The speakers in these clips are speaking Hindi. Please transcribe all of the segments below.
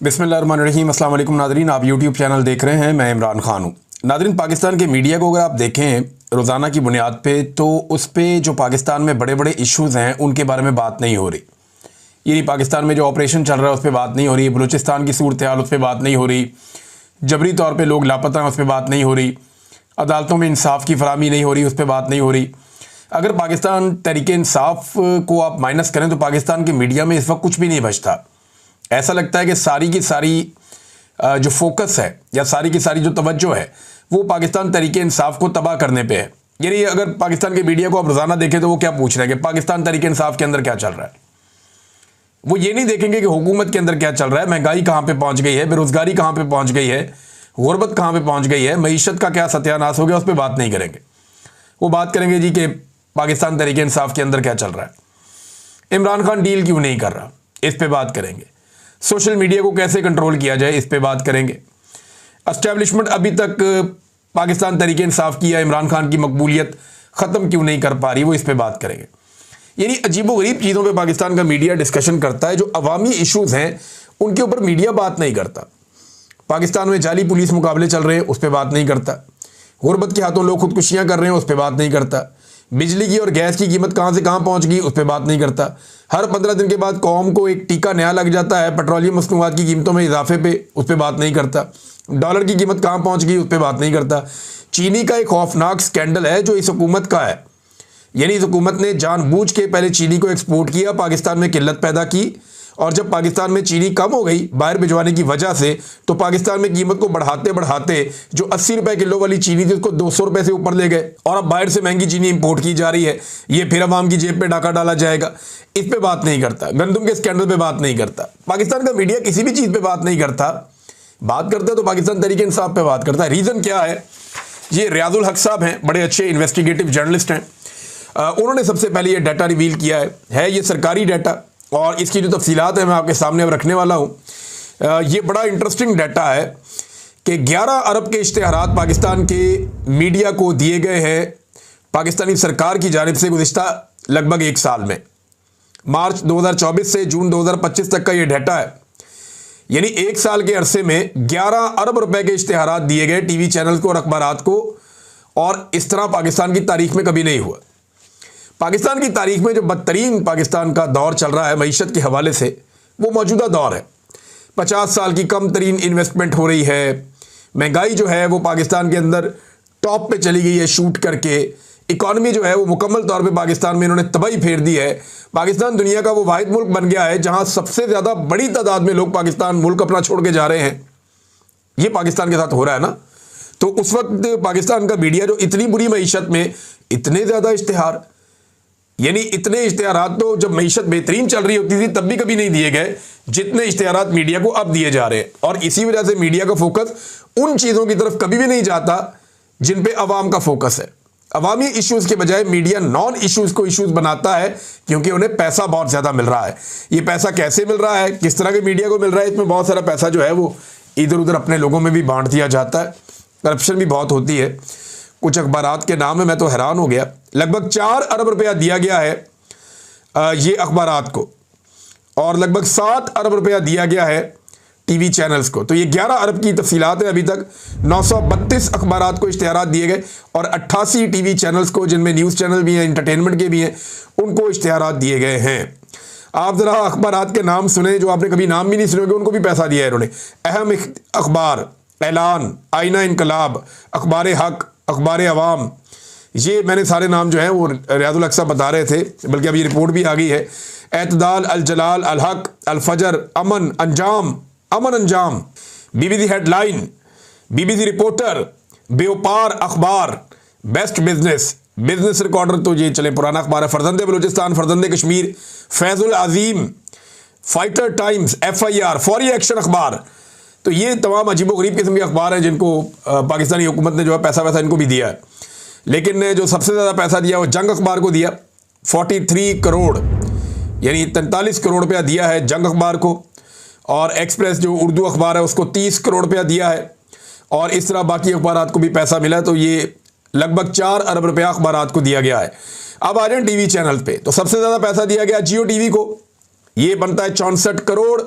बिस्मिल्लाहिर्रहमानिर्रहीम। अस्सलाम वालेकुम नादरीन, आप यूट्यूब चैनल देख रहे हैं। मैं इमरान खान हूँ। नादरीन, पाकिस्तान के मीडिया को अगर आप देखें रोज़ाना की बुनियाद पे, तो उस पर जो पाकिस्तान में बड़े बड़े इश्यूज़ हैं उनके बारे में बात नहीं हो रही। यानी पाकिस्तान में जो ऑपरेशन चल रहा है उस पर बात नहीं हो रही, बलूचिस्तान की सूरत हाल उस पर बात नहीं हो रही, जबरी तौर पर लोग लापता हैं उस पर बात नहीं हो रही, अदालतों में इंसाफ की फराहमी नहीं हो रही, उस पर बात नहीं हो रही। अगर पाकिस्तान तहरीके इंसाफ को आप माइनस करें तो पाकिस्तान के मीडिया में इस वक्त कुछ भी नहीं बचता। ऐसा लगता है कि सारी की सारी जो फोकस है या सारी की सारी जो तवज्जो है वो पाकिस्तान तहरीके इंसाफ को तबाह करने पे है। यानी अगर पाकिस्तान के मीडिया को आप रोज़ाना देखें तो वो क्या पूछ रहे हैं कि पाकिस्तान तहरीके इंसाफ के अंदर क्या चल रहा है। वो ये नहीं देखेंगे कि हुकूमत के अंदर क्या चल रहा है, महंगाई कहाँ पे पहुँच गई है, बेरोज़गारी कहाँ पे पहुँच गई है, गुरबत कहाँ पे पहुँच गई है, मईशत का क्या सत्यानाश हो गया, उस पर बात नहीं करेंगे। वो बात करेंगे जी कि पाकिस्तान तहरीके इंसाफ के अंदर क्या चल रहा है, इमरान खान डील क्यों नहीं कर रहा, इस पर बात करेंगे। सोशल मीडिया को कैसे कंट्रोल किया जाए, इस पे बात करेंगे। एस्टेब्लिशमेंट अभी तक पाकिस्तान तहरीके इंसाफ की या इमरान खान की मकबूलियत ख़त्म क्यों नहीं कर पा रही, वो इस पे बात करेंगे। यानी अजीबोगरीब चीज़ों पे पाकिस्तान का मीडिया डिस्कशन करता है। जो अवामी इश्यूज़ हैं उनके ऊपर मीडिया बात नहीं करता। पाकिस्तान में जाली पुलिस मुकाबले चल रहे हैं, उस पर बात नहीं करता। गुरबत के हाथों लोग खुदकुशियाँ कर रहे हैं, उस पर बात नहीं करता। बिजली की और गैस की कीमत कहाँ से कहाँ पहुँच गई, उस पर बात नहीं करता। हर 15 दिन के बाद कौम को एक टीका नया लग जाता है पेट्रोलियम मसनूआत की कीमतों में इजाफे पे, उस पर बात नहीं करता। डॉलर की कीमत कहाँ पहुँच गई, उस पर बात नहीं करता। चीनी का एक खौफनाक स्कैंडल है जो इस हुकूमत का है। यानी इस हुकूमत ने जानबूझ के पहले चीनी को एक्सपोर्ट किया, पाकिस्तान में किल्लत पैदा की, और जब पाकिस्तान में चीनी कम हो गई बाहर भिजवाने की वजह से, तो पाकिस्तान में कीमत को बढ़ाते बढ़ाते जो 80 रुपए किलो वाली चीनी थी उसको 200 रुपए से ऊपर ले गए, और अब बाहर से महंगी चीनी इंपोर्ट की जा रही है। ये फिर अवाम की जेब पे डाका डाला जाएगा, इस पे बात नहीं करता। गंदम के स्कैंडल पे बात नहीं करता। पाकिस्तान का मीडिया किसी भी चीज़ पे बात नहीं करता। बात करता है तो पाकिस्तान तहरीके इंसाफ पे बात करता है। रीज़न क्या है? ये रियाजुल हक साहब हैं, बड़े अच्छे इन्वेस्टिगेटिव जर्नलिस्ट हैं। उन्होंने सबसे पहले ये डाटा रिवील किया है ये सरकारी डाटा, और इसकी जो तफसीलात है मैं आपके सामने अब रखने वाला हूँ। ये बड़ा इंटरेस्टिंग डाटा है कि 11 अरब के इश्तिहारात पाकिस्तान के मीडिया को दिए गए हैं पाकिस्तानी सरकार की जानिब से गुज़िश्ता लगभग एक साल में। मार्च 2024 से जून 2025 तक का ये डाटा है। यानी एक साल के अरसे में 11 अरब रुपए के इश्तिहारात दिए गए टीवी चैनल को और अखबारात को, और इस तरह पाकिस्तान की तारीख में कभी नहीं हुआ। पाकिस्तान की तारीख में जो बदतरीन पाकिस्तान का दौर चल रहा है मईशत के हवाले से, वो मौजूदा दौर है। 50 साल की कम तरीन इन्वेस्टमेंट हो रही है। महंगाई जो है वो पाकिस्तान के अंदर टॉप पे चली गई है शूट करके। इकॉनमी जो है वो मुकम्मल तौर पे पाकिस्तान में इन्होंने तबाही फेर दी है। पाकिस्तान दुनिया का वो वाहिद मुल्क बन गया है जहाँ सबसे ज़्यादा बड़ी तादाद में लोग पाकिस्तान मुल्क अपना छोड़ के जा रहे हैं। ये पाकिस्तान के साथ हो रहा है ना। तो उस वक्त पाकिस्तान का मीडिया जो इतनी बुरी मईशत में इतने ज़्यादा इश्तिहार, यानी इतने इश्तिहारात तो जब मईशत बेहतरीन चल रही होती थी तब भी कभी नहीं दिए गए जितने इश्तिहारात मीडिया को अब दिए जा रहे हैं। और इसी वजह से मीडिया का फोकस उन चीज़ों की तरफ कभी भी नहीं जाता जिन पे अवाम का फोकस है। अवामी इश्यूज़ के बजाय मीडिया नॉन इश्यूज़ को इश्यूज़ बनाता है, क्योंकि उन्हें पैसा बहुत ज़्यादा मिल रहा है। ये पैसा कैसे मिल रहा है, किस तरह के मीडिया को मिल रहा है, इसमें बहुत सारा पैसा जो है वो इधर उधर अपने लोगों में भी बांट दिया जाता है। करप्शन भी बहुत होती है। कुछ अखबारात के नाम है, मैं तो हैरान हो गया। लगभग 4 अरब रुपया दिया गया है ये अखबारात को, और लगभग 7 अरब रुपया दिया गया है टीवी चैनल्स को। तो ये 11 अरब की तफसीलात है। अभी तक 932 अखबारात को इश्तिहारात दिए गए, और 88 टीवी चैनल्स को, जिनमें न्यूज़ चैनल भी हैं, इंटरटेनमेंट के भी हैं, उनको इश्तिहारात दिए गए हैं। आप ज़रा अखबारात के नाम सुने जो आपने कभी नाम भी नहीं सुने होंगे, उनको भी पैसा दिया है इन्होंने। अहम अखबार, ऐलान, आईना इनकलाब, अखबार हक, अखबार अवाम, ये मैंने सारे नाम जो हैं वो रियाजुल हक साहब बता रहे थे, बल्कि अभी रिपोर्ट भी आ गई है। एतदाल, अल जलाल, अल हक, अल फजर, अमन अंजाम, अमन अंजाम, बीबीसी हेडलाइन, बीबीसी रिपोर्टर, बेवपार अखबार, बेस्ट बिजनेस, बिजनेस रिकॉर्डर, तो ये चले पुराना अखबार है, फरजंदे बलूचिस्तान, फरजंदे कश्मीर, फैजुल अजीम, फाइटर टाइम्स, FIR, फौरी एक्शन अखबार। तो ये तमाम अजीबोगरीब किस्म के अखबार हैं जिनको पाकिस्तानी हुकूमत ने जो है पैसा वैसा इनको भी दिया है। लेकिन जो सबसे ज़्यादा पैसा दिया वो जंग अखबार को दिया, 43 करोड़, यानी 43 करोड़ रुपया दिया है जंग अखबार को। और एक्सप्रेस जो उर्दू अखबार है उसको 30 करोड़ रुपया दिया है, और इस तरह बाकी अखबारात को भी पैसा मिला है। तो ये लगभग 4 अरब रुपया अखबारात को दिया गया है। अब आ जाए टीवी चैनल पे, तो सबसे ज़्यादा पैसा दिया गया जियो टीवी को, ये बनता है 64 करोड़,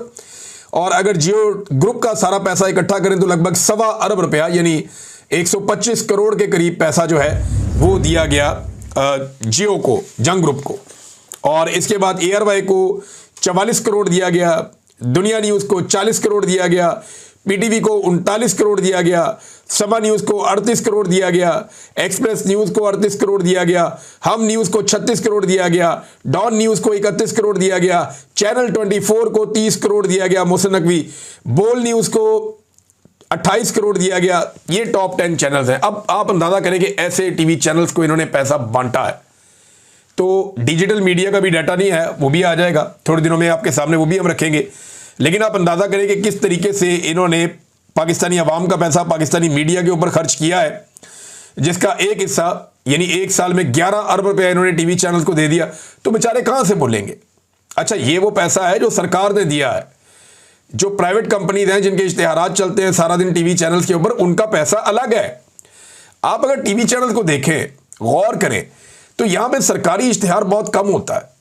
और अगर जियो ग्रुप का सारा पैसा इकट्ठा करें तो लगभग 1.25 अरब रुपया यानी 125 करोड़ के करीब पैसा जो है वो दिया गया जियो को, जंग ग्रुप को। और इसके बाद एयरवाई को 44 करोड़ दिया गया, दुनिया न्यूज़ को 40 करोड़ दिया गया, पीटीवी को 39 करोड़ दिया गया, समा न्यूज़ को 38 करोड़ दिया गया, एक्सप्रेस न्यूज़ को 38 करोड़ दिया गया, हम न्यूज़ को 36 करोड़ दिया गया, डॉन न्यूज़ को 31 करोड़ दिया गया, चैनल 24 को 30 करोड़ दिया गया, मोहसिन नकवी, बोल न्यूज़ को 28 करोड़ दिया गया। ये टॉप 10 चैनल्स हैं। अब आप अंदाजा करें कि ऐसे टीवी चैनल्स को इन्होंने पैसा बांटा है। तो डिजिटल मीडिया का भी डाटा नहीं है, वो भी आ जाएगा थोड़े दिनों में आपके सामने, वो भी हम रखेंगे। लेकिन आप अंदाजा करें कि किस तरीके से इन्होंने पाकिस्तानी अवाम का पैसा पाकिस्तानी मीडिया के ऊपर खर्च किया है, जिसका एक हिस्सा यानी एक साल में 11 अरब रुपया इन्होंने टीवी चैनल्स को दे दिया। तो बेचारे कहां से बोलेंगे। अच्छा, ये वो पैसा है जो सरकार ने दिया है। जो प्राइवेट कंपनीज हैं जिनके इश्तिहारात चलते हैं सारा दिन टीवी चैनल्स के ऊपर, उनका पैसा अलग है। आप अगर टीवी चैनल्स को देखें, गौर करें, तो यहां पे सरकारी इश्तिहार बहुत कम होता है।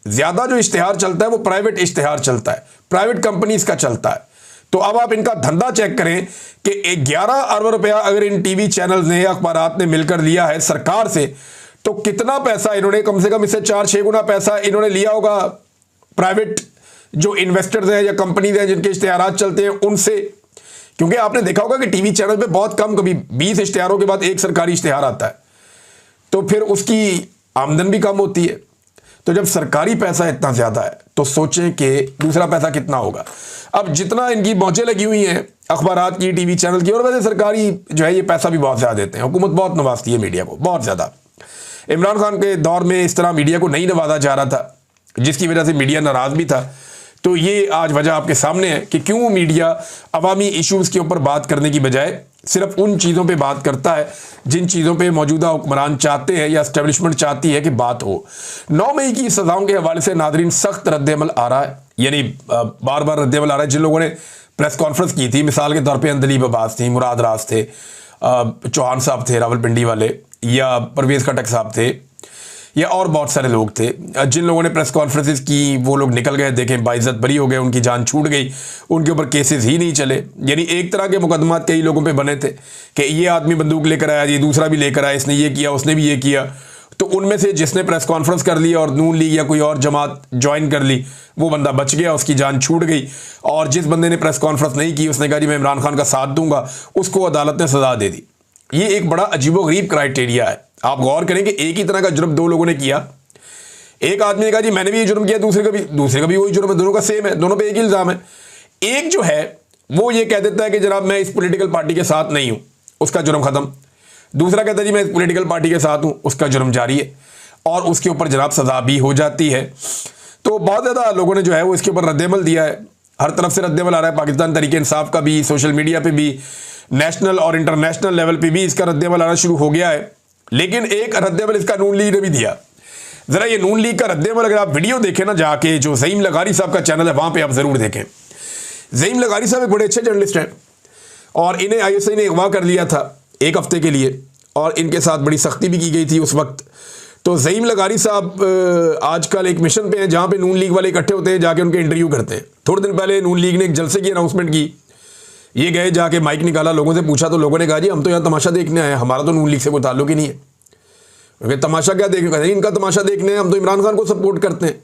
ज्यादा जो इश्तिहार चलता है वो प्राइवेट इश्तिहार चलता है, प्राइवेट कंपनीज का चलता है। तो अब आप इनका धंधा चेक करें कि 11 अरब रुपया अगर इन टीवी चैनल्स ने, अखबारात ने मिलकर लिया है सरकार से, तो कितना पैसा इन्होंने, कम से कम इससे 4-6 गुना पैसा इन्होंने लिया होगा प्राइवेट जो इन्वेस्टर्स हैं या कंपनीज हैं जिनके इश्तिहारात चलते हैं उनसे। क्योंकि आपने देखा होगा कि टीवी चैनल पे बहुत कम, कभी 20 इश्तिहारों के बाद एक सरकारी इश्तिहार आता है, तो फिर उसकी आमदन भी कम होती है। तो जब सरकारी पैसा इतना ज्यादा है तो सोचें कि दूसरा पैसा कितना होगा। अब जितना इनकी मौजें लगी हुई हैं अखबारात की, टीवी चैनल की, और वैसे सरकारी जो है ये पैसा भी बहुत ज्यादा देते हैं, हुकूमत बहुत नवाजती है मीडिया को, बहुत ज्यादा। इमरान खान के दौर में इस तरह मीडिया को नहीं नवाजा जा रहा था, जिसकी वजह से मीडिया नाराज भी था। तो ये आज वजह आपके सामने है कि क्यों मीडिया अवामी इश्यूज के ऊपर बात करने की बजाय सिर्फ उन चीज़ों पे बात करता है जिन चीज़ों पे मौजूदा हुक्मरान चाहते हैं या एस्टेब्लिशमेंट चाहती है कि बात हो। 9 मई की सजाओं के हवाले से नादरीन सख्त रद्द-ए-अमल आ रहा है, यानी बार बार रद्द-ए-अमल आ रहा है। जिन लोगों ने प्रेस कॉन्फ्रेंस की थी, मिसाल के तौर पर अंदलीब अब्बास थी, मुराद राज थे, चौहान साहब थे रावलपिंडी वाले, या परवेज खटक साहब थे, या और बहुत सारे लोग थे, जिन लोगों ने प्रेस कॉन्फ्रेंसेस की वो लोग निकल गए, देखें बाइज्जत बरी हो गए, उनकी जान छूट गई, उनके ऊपर केसेस ही नहीं चले। यानी एक तरह के मुकदमात कई लोगों पे बने थे कि ये आदमी बंदूक लेकर आया, ये दूसरा भी लेकर आया, इसने ये किया, उसने भी ये किया। तो उनमें से जिसने प्रेस कॉन्फ्रेंस कर ली और नून लीग या कोई और जमात ज्वाइन कर ली, वो बंदा बच गया, उसकी जान छूट गई। और जिस बंदे ने प्रेस कॉन्फ्रेंस नहीं की, उसने कहा जी मैं इमरान खान का साथ दूंगा, उसको अदालत ने सजा दे दी। ये एक बड़ा अजीबोगरीब क्राइटेरिया है। आप गौर करें कि एक ही तरह का जुर्म दो लोगों ने किया, एक आदमी ने कहा जी मैंने भी ये जुर्म किया, दूसरे का भी वही जुर्म है, दोनों का सेम है, दोनों पे एक ही इल्जाम है। एक जो है वो ये कह देता है कि जनाब मैं इस पॉलिटिकल पार्टी के साथ नहीं हूं, उसका जुर्म खत्म। दूसरा कहता है जी मैं इस पॉलिटिकल पार्टी के साथ हूं, उसका जुर्म जारी है, और उसके ऊपर जनाब सजा भी हो जाती है। तो बहुत ज़्यादा लोगों ने जो है वो इसके ऊपर रद्द-ए-अमल दिया है, हर तरफ से रद्द-ए-अमल आ रहा है। पाकिस्तान तहरीक इंसाफ का भी, सोशल मीडिया पर भी, नेशनल और इंटरनेशनल लेवल पर भी इसका रद्द-ए-अमल आना शुरू हो गया है। लेकिन एक रद्द-ए-अमल इसका नून लीग ने भी दिया। जरा ये नून लीग का रद्द-ए-अमल अगर आप वीडियो देखें ना, जाके जो ज़हीम लगारी साहब का चैनल है वहां पे आप जरूर देखें। ज़हीम लगारी साहब एक बड़े अच्छे जर्नलिस्ट हैं और इन्हें आईएसआई ने अगवा कर लिया था 1 हफ्ते के लिए, और इनके साथ बड़ी सख्ती भी की गई थी उस वक्त। तो ज़हीम लगारी साहब आजकल एक मिशन पे हैं जहां पे नून लीग वाले इकट्ठे होते हैं, जाके उनके इंटरव्यू करते हैं। थोड़े दिन पहले नून लीग ने एक जलसे की अनाउंसमेंट की, ये गए जाके माइक निकाला, लोगों से पूछा, तो लोगों ने कहा जी हम तो यहाँ तमाशा देखने आए, हमारा तो नून लीग से कोई ताल्लुक ही नहीं है। क्योंकि तमाशा क्या देखने, इनका तमाशा देखने, हम तो इमरान खान को सपोर्ट करते हैं।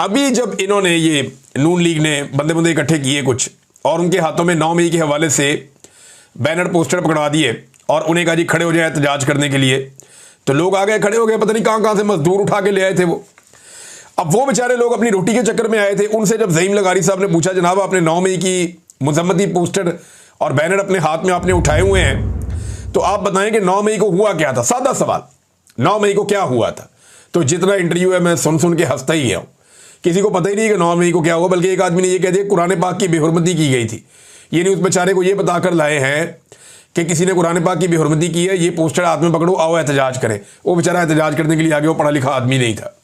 अभी जब इन्होंने ये नून लीग ने बंदे इकट्ठे किए कुछ, और उनके हाथों में 9 मई के हवाले से बैनर पोस्टर पकड़वा दिए और उन्हें कहा जी खड़े हो जाए एहतजाज करने के लिए, तो लोग आ गए, खड़े हो गए, पता नहीं कहां से मजदूर उठा के ले आए थे वो। अब वो बेचारे लोग अपनी रोटी के चक्कर में आए थे। उनसे जब ज़हीम लगारी साहब ने पूछा जनाब आपने 9 मई की मजम्मती पोस्टर और बैनर अपने हाथ में आपने उठाए हुए हैं, तो आप बताएं कि 9 मई को हुआ क्या था। सादा सवाल, 9 मई को क्या हुआ था। तो जितना इंटरव्यू है मैं सुन के हंसता ही हूं, किसी को पता ही नहीं कि 9 मई को क्या हुआ। बल्कि एक आदमी ने यह कह दिया कुरान पाक की बेहुरमती की गई थी। ये न्यूज़ बेचारे को यह बताकर लाए हैं कि किसी ने कुरान पाक की बेहुरमती की है, ये पोस्टर हाथ में पकड़ो, आओ एहतजाज करें। वो बेचारा एहतजाज करने के लिए आगे, वो पढ़ा लिखा आदमी नहीं था।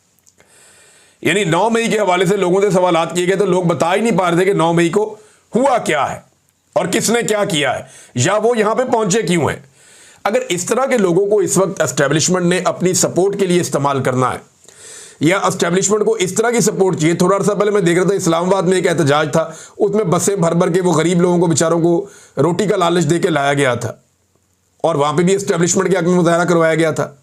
यानी 9 मई के हवाले से लोगों से सवालात किए गए तो लोग बता ही नहीं पा रहे थे कि 9 मई को हुआ क्या है और किसने क्या किया है, या वो यहां पर पहुंचे क्यों हैं। अगर इस तरह के लोगों को इस वक्त एस्टेब्लिशमेंट ने अपनी सपोर्ट के लिए इस्तेमाल करना है, या एस्टेब्लिशमेंट को इस तरह की सपोर्ट चाहिए। थोड़ा सा पहले मैं देख रहा था इस्लामाबाद में एक एहतजाज था, उसमें बसें भर भर के वो गरीब लोगों को बेचारों को रोटी का लालच दे के लाया गया था और वहां पे भी एस्टेब्लिशमेंट के हक में मुजाहरा करवाया गया था।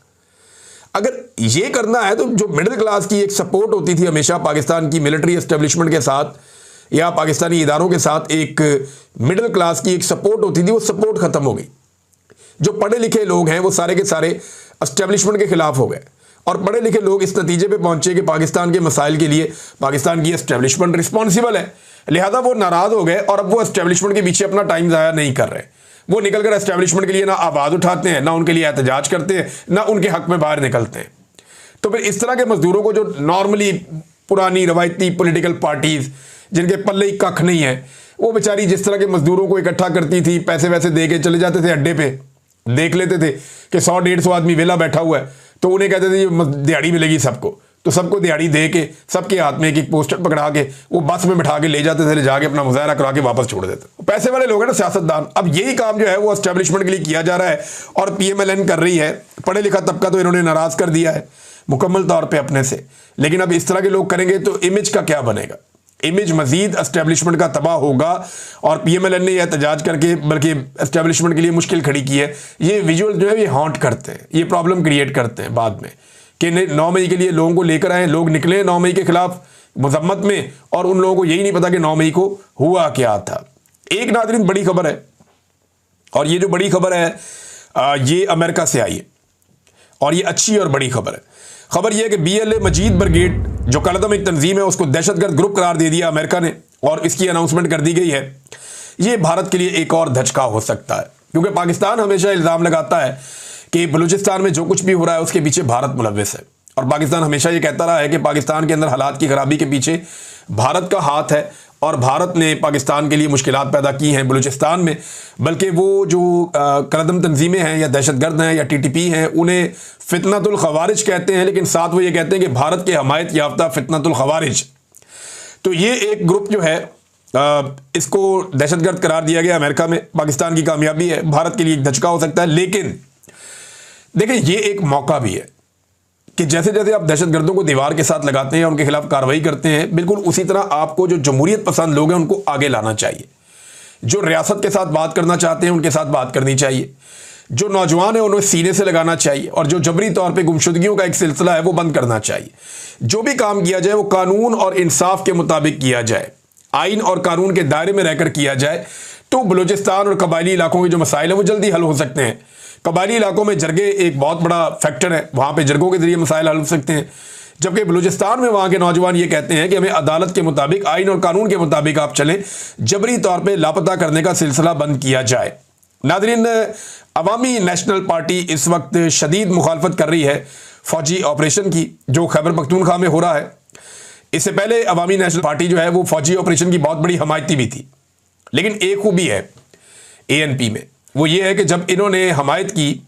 अगर ये करना है तो जो मिडिल क्लास की एक सपोर्ट होती थी हमेशा पाकिस्तान की मिलिट्री एस्टेब्लिशमेंट के साथ या पाकिस्तानी इदारों के साथ, एक मिडिल क्लास की एक सपोर्ट होती थी, वो सपोर्ट खत्म हो गई। जो पढ़े लिखे लोग हैं वो सारे के सारे एस्टेब्लिशमेंट के खिलाफ हो गए और पढ़े लिखे लोग इस नतीजे पे पहुंचे कि पाकिस्तान के मसाइल के लिए पाकिस्तान की एस्टेब्लिशमेंट रिस्पॉन्सिबल है, लिहाजा वो नाराज हो गए और अब वो एस्टेब्लिशमेंट के पीछे अपना टाइम ज़ाया नहीं कर रहे। वो निकलकर एस्टेब्लिशमेंट के लिए ना आवाज़ उठाते हैं, ना उनके लिए एहतजाज करते हैं, ना उनके हक में बाहर निकलते हैं। तो फिर इस तरह के मजदूरों को जो नॉर्मली पुरानी रवायती पॉलिटिकल पार्टीज जिनके पल्ले ही कख नहीं है, वो बेचारी जिस तरह के मजदूरों को इकट्ठा करती थी, पैसे वैसे दे के चले जाते थे अड्डे पे, देख लेते थे कि 100-150 आदमी वेला बैठा हुआ है, तो उन्हें कहते थे दिहाड़ी मिलेगी सबको, तो सबको दिहाड़ी दे के सबके हाथ में एक एक पोस्टर पकड़ा के वो बस में बिठा के ले जाते थे, ले जाके अपना मुजाहरा करा के वापस छोड़ देते। पैसे वाले लोग हैं ना सियासतदान, अब यही काम जो है वो एस्टेब्लिशमेंट के लिए किया जा रहा है और PMLN कर रही है। पढ़े लिखा तबका तो इन्होंने नाराज कर दिया है मुकम्मल तौर पर अपने से, लेकिन अब इस तरह के लोग करेंगे तो इमेज का क्या बनेगा? इमेज मजीद एस्टेब्लिशमेंट का तबाह होगा और PMLN ने यह एहतजाज करके बल्कि एस्टेब्लिशमेंट के लिए मुश्किल खड़ी की है। ये विजुअल जो है ये हॉन्ट करते हैं, ये प्रॉब्लम क्रिएट करते हैं बाद में कि 9 मई के लिए लोगों को लेकर आए, लोग निकले 9 मई के खिलाफ मजम्मत में और उन लोगों को यही नहीं पता कि 9 मई को हुआ क्या था। एक नाज़रीन बड़ी खबर है और ये जो बड़ी खबर है ये अमेरिका से आई है और ये अच्छी और बड़ी खबर है। खबर यह है कि BLA मजीद ब्रिगेड जो कलदम एक तंजीम है उसको दहशतगर्द ग्रुप करार दे दिया अमेरिका ने और इसकी अनाउंसमेंट कर दी गई है। ये भारत के लिए एक और धचका हो सकता है क्योंकि पाकिस्तान हमेशा इल्ज़ाम लगाता है कि बलूचिस्तान में जो कुछ भी हो रहा है उसके पीछे भारत मुलव्विस है और पाकिस्तान हमेशा ये कहता रहा है कि पाकिस्तान के अंदर हालात की खराबी के पीछे भारत का हाथ है और भारत ने पाकिस्तान के लिए मुश्किलात पैदा की हैं बलूचिस्तान में। बल्कि वो जो कलदम तंजीमें हैं या दहशतगर्द हैं या TTP हैं उन्हें फितनतुल खवारिज कहते हैं, लेकिन साथ वो ये कहते हैं कि भारत के हमायत याफ्ता फितनतुल खवारिज। तो ये एक ग्रुप जो है इसको दहशतगर्द करार दिया गया अमेरिका में। पाकिस्तान की कामयाबी है, भारत के लिए एक धचका हो सकता है, लेकिन देखिए ये एक मौका भी है कि जैसे जैसे आप दहशतगर्दों को दीवार के साथ लगाते हैं, उनके खिलाफ कार्रवाई करते हैं, बिल्कुल उसी तरह आपको जो जमहूरियत पसंद लोग हैं उनको आगे लाना चाहिए। जो रियासत के साथ बात करना चाहते हैं उनके साथ बात करनी चाहिए। जो नौजवान है उन्हें सीने से लगाना चाहिए और जो जबरी तौर पे गुमशुदगियों का एक सिलसिला है वो बंद करना चाहिए। जो भी काम किया जाए वो कानून और इंसाफ के मुताबिक किया जाए, आइन और कानून के दायरे में रहकर किया जाए, तो बलूचिस्तान और कबायली इलाकों के जो मसाइल हैं वो जल्दी हल हो सकते हैं। कबायली इलाकों में जरगे एक बहुत बड़ा फैक्टर है, वहाँ पे जरगों के जरिए मसाइल हल हो सकते हैं, जबकि बलूचिस्तान में वहाँ के नौजवान ये कहते हैं कि हमें अदालत के मुताबिक, आइन और कानून के मुताबिक आप चलें, जबरी तौर पे लापता करने का सिलसिला बंद किया जाए। नाज़रीन, अवामी नेशनल पार्टी इस वक्त शदीद मुखालफत कर रही है फौजी ऑपरेशन की जो खैबर पख्तूनख्वा में हो रहा है। इससे पहले अवामी नेशनल पार्टी जो है वो फौजी ऑपरेशन की बहुत बड़ी हमायती भी थी, लेकिन एक खूबी है ANP में, वो ये है कि जब इन्होंने हमायत की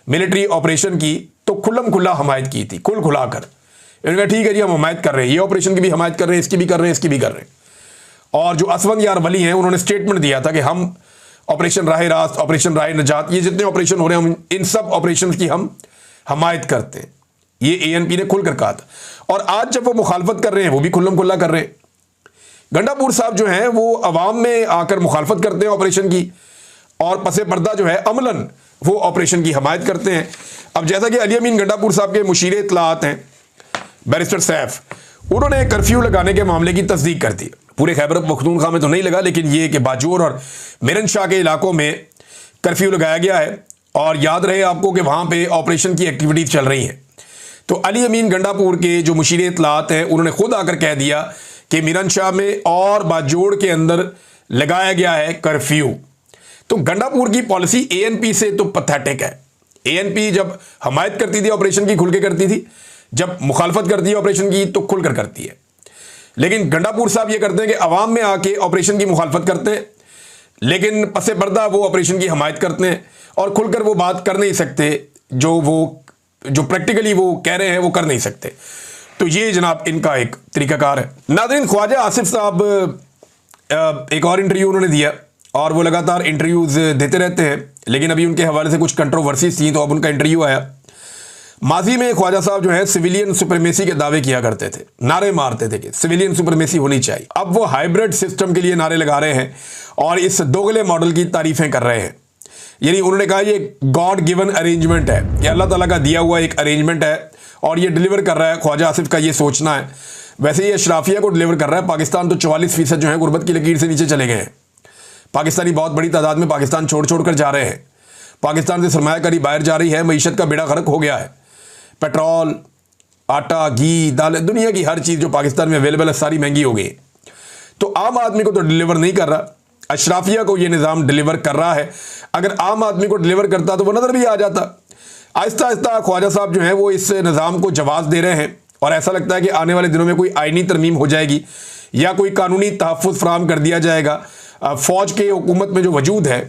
मिलिट्री ऑपरेशन की तो खुल्लम खुल्ला हमायत की थी, खुल खुला कर। इन्होंने कहा ठीक है जी हम हमायत कर रहे हैं, ये ऑपरेशन की भी हमायत कर रहे हैं, इसकी भी कर रहे हैं, इसकी भी कर रहे हैं। और जो असवंद यार वली हैं उन्होंने स्टेटमेंट दिया था कि हम ऑपरेशन राह रास्त, ऑपरेशन राह नजात, ये जितने ऑपरेशन हो रहे हैं हम इन सब ऑपरेशन की हम हमायत करते हैं। ये ANP ने खुलकर कहा था और आज जब वो मुखालफत कर रहे हैं वो भी खुल्लम खुल्ला कर रहे हैं। गंडापुर साहब जो हैं वो अवाम में आकर मुखालफत करते हैं ऑपरेशन की और पसे पर्दा जो है अमलन वो ऑपरेशन की हमायत करते हैं। अब जैसा कि अली अमीन गंडापुर साहब के मुशीर इत्तलाआत हैं बैरिस्टर सैफ, उन्होंने कर्फ्यू लगाने के मामले की तस्दीक कर दी। पूरे खैबर पख्तूनख्वा में तो नहीं लगा, लेकिन ये कि बाजोर और मिरनशाह के इलाकों में कर्फ्यू लगाया गया है और याद रहे आपको कि वहाँ पे ऑपरेशन की एक्टिविटीज़ चल रही हैं। तो अली अमीन गंडापुर के जो मुशीर इत्तलाआत हैं उन्होंने खुद आकर कह दिया कि मिरनशाह में और बाजोड़ के अंदर लगाया गया है कर्फ्यू। तो गंडापुर की पॉलिसी ANP से तो पैथेटिक है। ANP जब हमायत करती थी ऑपरेशन की खुल के करती थी, जब मुखालफत करती है ऑपरेशन की तो खुलकर करती है। लेकिन गंडापुर साहब ये करते हैं कि अवाम में आके ऑपरेशन की मुखालफत करते हैं, लेकिन पसे पर्दा वो ऑपरेशन की हमायत करते हैं और खुलकर वो बात कर नहीं सकते जो प्रैक्टिकली वो कह रहे हैं वो कर नहीं सकते। तो ये जनाब इनका एक तरीकाकार है। नाज़रीन, ख्वाजा आसिफ साहब एक और इंटरव्यू उन्होंने दिया और वो लगातार इंटरव्यूज़ देते रहते हैं, लेकिन अभी उनके हवाले से कुछ कंट्रोवर्सीज थी तो अब उनका इंटरव्यू आया। माजी में ख्वाजा साहब जो है सिविलियन सुप्रीमेसी के दावे किया करते थे, नारे मारते थे कि सिविलियन सुप्रीमेसी होनी चाहिए। अब वो हाइब्रिड सिस्टम के लिए नारे लगा रहे हैं और इस दोगले मॉडल की तारीफें कर रहे हैं। यानी उन्होंने कहा ये गॉड गिवन अरेंजमेंट है, ये अल्लाह ताला का दिया हुआ एक अरेंजमेंट है और ये डिलीवर कर रहा है। ख्वाजा आसिफ का ये सोचना है। वैसे ये अशराफिया को डिलीवर कर रहा है। पाकिस्तान तो 44% जो है गुर्बत की लकीर से नीचे चले गए हैं। पाकिस्तानी बहुत बड़ी तादाद में पाकिस्तान छोड़ छोड़ कर जा रहे हैं। पाकिस्तान से सरमायाकारी बाहर जा रही है। मईशत का बेड़ा गर्क हो गया है। पेट्रोल, आटा, घी, दाल, दुनिया की हर चीज़ जो पाकिस्तान में अवेलेबल है सारी महंगी हो गई। तो आम आदमी को तो डिलीवर नहीं कर रहा, अशराफिया को ये निज़ाम डिलीवर कर रहा है। अगर आम आदमी को डिलीवर करता तो वो नज़र भी आ जाता। आहिस्ता आहिस्ता ख्वाजा साहब जो हैं वो इस निज़ाम को जवाब दे रहे हैं और ऐसा लगता है कि आने वाले दिनों में कोई आइनी तरमीम हो जाएगी या कोई कानूनी तहफ़्फ़ुज़ फराहम कर दिया जाएगा। फ़ौज के हुकूमत में जो वजूद है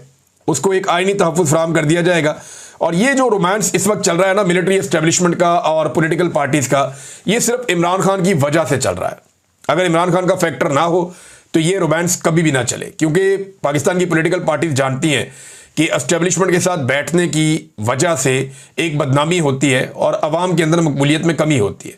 उसको एक आइनी तहफ़्फ़ुज़ फराहम कर दिया जाएगा। और ये जो रोमांस इस वक्त चल रहा है ना मिलिट्री एस्टेब्लिशमेंट का और पॉलिटिकल पार्टीज़ का, ये सिर्फ इमरान खान की वजह से चल रहा है। अगर इमरान खान का फैक्टर ना हो तो ये रोमांस कभी भी ना चले, क्योंकि पाकिस्तान की पॉलिटिकल पार्टीज़ जानती हैं कि एस्टेब्लिशमेंट के साथ बैठने की वजह से एक बदनामी होती है और अवाम के अंदर मकबूलियत में कमी होती है।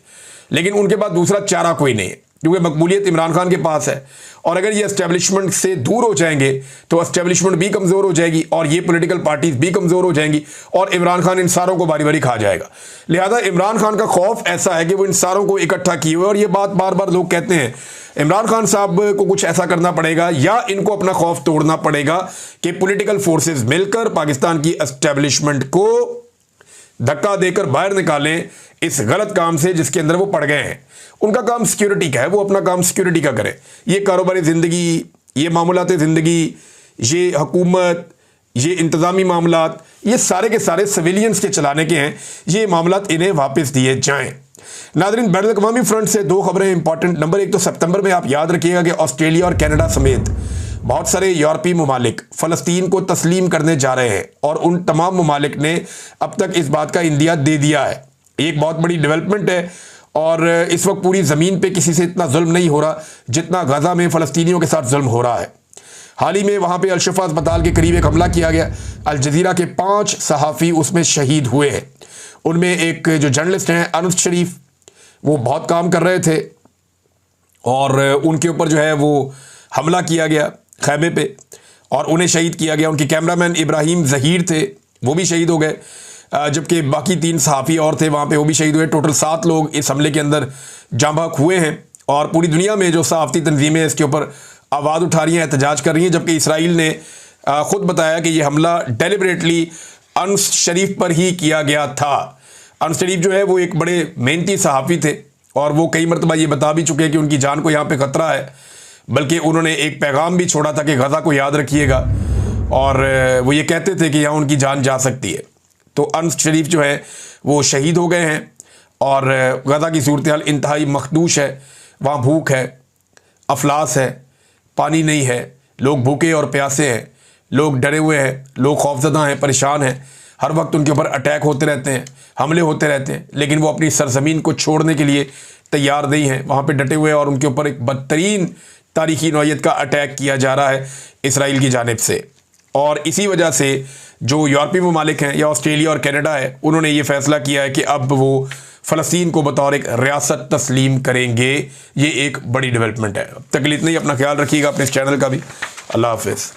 लेकिन उनके पास दूसरा चारा कोई नहीं है, क्योंकि मकबूलियत इमरान खान के पास है। और अगर ये एस्टेब्लिशमेंट से दूर हो जाएंगे तो एस्टेब्लिशमेंट भी कमज़ोर हो जाएगी और ये पॉलिटिकल पार्टीज़ भी कमज़ोर हो जाएंगी और इमरान खान इन सारों को बारी बारी खा जाएगा। लिहाजा इमरान खान का खौफ ऐसा है कि वो इन सारों को इकट्ठा किए हुए, और ये बात बार बार लोग कहते हैं, इमरान खान साहब को कुछ ऐसा करना पड़ेगा या इनको अपना खौफ तोड़ना पड़ेगा कि पॉलिटिकल फोर्सेस मिलकर पाकिस्तान की एस्टेब्लिशमेंट को धक्का देकर बाहर निकालें इस गलत काम से जिसके अंदर वो पड़ गए हैं। उनका काम सिक्योरिटी का है, वो अपना काम सिक्योरिटी का करें। ये कारोबारी ज़िंदगी, ये मामलाती ज़िंदगी, ये हुकूमत, ये इंतज़ामी मामलात, ये सारे के सारे सिविलियंस के चलाने के हैं। ये मामलात इन्हें वापस दिए जाएं। नाज़रीन, बैनुल अक़वामी फ्रंट से दो खबरें इंपॉर्टेंट। नंबर एक तो सितंबर में आप याद रखिएगा कि ऑस्ट्रेलिया और कनाडा समेत बहुत सारे यूरोपीय ममालिक फ़लस्तीन को तस्लीम करने जा रहे हैं और उन तमाम ममालिक ने अब तक इस बात का इंदिया दे दिया है। एक बहुत बड़ी डेवलपमेंट है और इस वक्त पूरी ज़मीन पे किसी से इतना जुल्म नहीं हो रहा जितना गज़ा में फ़लस्तीनियों के साथ जुल्म हो रहा है। हाल ही में वहाँ पे अल-शिफ़ा अस्पताल के करीब एक हमला किया गया। अल जज़ीरा के 5 सहाफ़ी उसमें शहीद हुए हैं। उनमें एक जो जर्नलिस्ट हैं अनस शरीफ, वो बहुत काम कर रहे थे और उनके ऊपर जो है वो हमला किया गया खैमे पे और उन्हें शहीद किया गया। उनके कैमरामैन इब्राहिम ज़हीर थे, वो भी शहीद हो गए, जबकि बाकी 3 सहाफ़ी और थे वहाँ पे, वो भी शहीद हुए। टोटल 7 लोग इस हमले के अंदर जाँ-बाक हुए हैं और पूरी दुनिया में जो सहाफ़ती तंजीमें इसके ऊपर आवाज़ उठा रही हैं, एहतजाज कर रही हैं। जबकि इसराइल ने ख़ुद बताया कि ये हमला डेलिबरेटली अनस शरीफ पर ही किया गया था। अनस शरीफ जो है वो एक बड़े मेहनती सहाफ़ी थे और वो कई मरतबा ये बता भी चुके हैं कि उनकी जान को यहाँ पे ख़तरा है, बल्कि उन्होंने एक पैगाम भी छोड़ा था कि गज़ा को याद रखिएगा और वो ये कहते थे कि यहाँ उनकी जान जा सकती है। तो अनस शरीफ जो है वो शहीद हो गए हैं और गज़ा की सूरत हाल इंतहाई मखदूश है। वहाँ भूख है, अफलास है, पानी नहीं है, लोग भूखे और प्यासे हैं, लोग डरे हुए हैं, लोग खौफज़दा हैं, परेशान हैं। हर वक्त उनके ऊपर अटैक होते रहते हैं, हमले होते रहते हैं, लेकिन वो अपनी सरज़मीन को छोड़ने के लिए तैयार नहीं हैं। वहाँ पे डटे हुए और उनके ऊपर एक बदतरीन तारीख़ी नौइयत का अटैक किया जा रहा है इसराइल की जानिब से। और इसी वजह से जो यूरोपीय ममालिक हैं या ऑस्ट्रेलिया और कनाडा है, उन्होंने ये फ़ैसला किया है कि अब वो फ़लस्तीन को बतौर एक रियासत तस्लीम करेंगे। ये एक बड़ी डेवलपमेंट है। अब तक इतना ही। अपना ख्याल रखिएगा, अपने इस चैनल का भी। अल्लाह हाफ़िज़।